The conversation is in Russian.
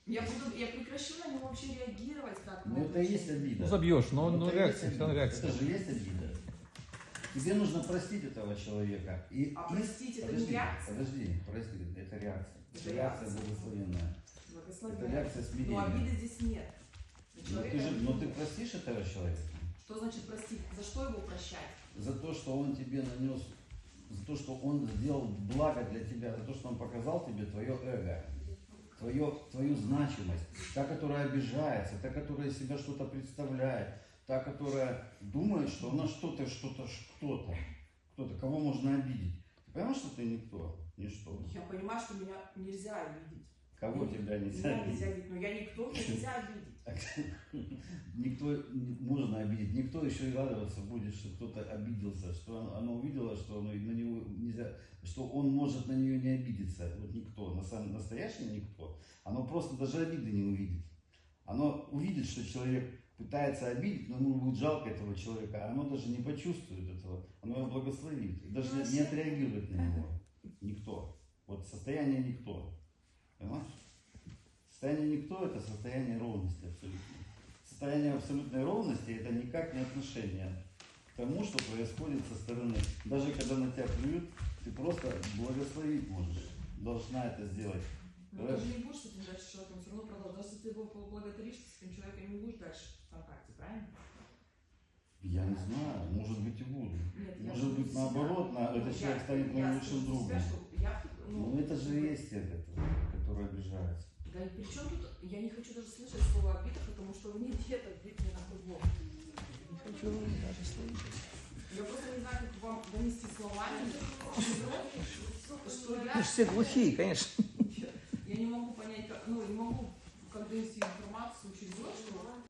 Я прекращу на него вообще реагировать как на Ну это и есть обида. Ну забьешь, но реакция, все равно реакция. Это же есть обида. Тебе нужно простить этого человека. Простить это не реакция? Подожди, прости, это реакция. Это реакция благословенная. Это реакция смирения. Но обиды здесь нет. Но ты простишь этого человека? Что значит простить? За что его прощать? За то, что он тебе нанес, за то, что он сделал благо для тебя, за то, что он показал тебе твое эго, твою значимость, та, которая обижается, та, которая из себя что-то представляет, та, которая думает, что она что-то, кого можно обидеть. Ты понимаешь, что ты никто? Ничто. Я понимаю, что меня нельзя обидеть. Кого тебя нельзя обидеть? Но я никто, меня нельзя обидеть. Никто можно обидеть, никто еще и радоваться будет, что кто-то обиделся, что она увидела, что на него нельзя, что он может на нее не обидеться. Вот никто, настоящий никто, оно просто даже обиды не увидит. Оно увидит, что человек пытается обидеть, но ему будет жалко этого человека, а оно даже не почувствует этого, оно его благословит, и даже не отреагирует на него. Никто. Вот состояние никто. Понимаешь? Состояние никто – это состояние ровности абсолютной. Состояние абсолютной ровности – это никак не отношение к тому, что происходит со стороны. Даже когда на тебя плюют, ты просто благословить можешь. Должна это сделать. Но ты же не будешь с этим дальше человеком все равно продолжать. Даже если ты его поблагодаришь, с этим человеком не будешь дальше в контакте, правильно? Я не знаю, может быть и буду. Нет, может быть наоборот, этот человек станет моим лучшим другом. Ну это же и есть это, который обижается. Да и при чем тут, я не хочу даже слышать слово обида, потому что в ней нет обид ни на кругом. Не хочу даже слышать. Я просто не знаю, как вам донести словами, что я... Мы же все глухие, конечно. Я не могу понять, не могу как донести информацию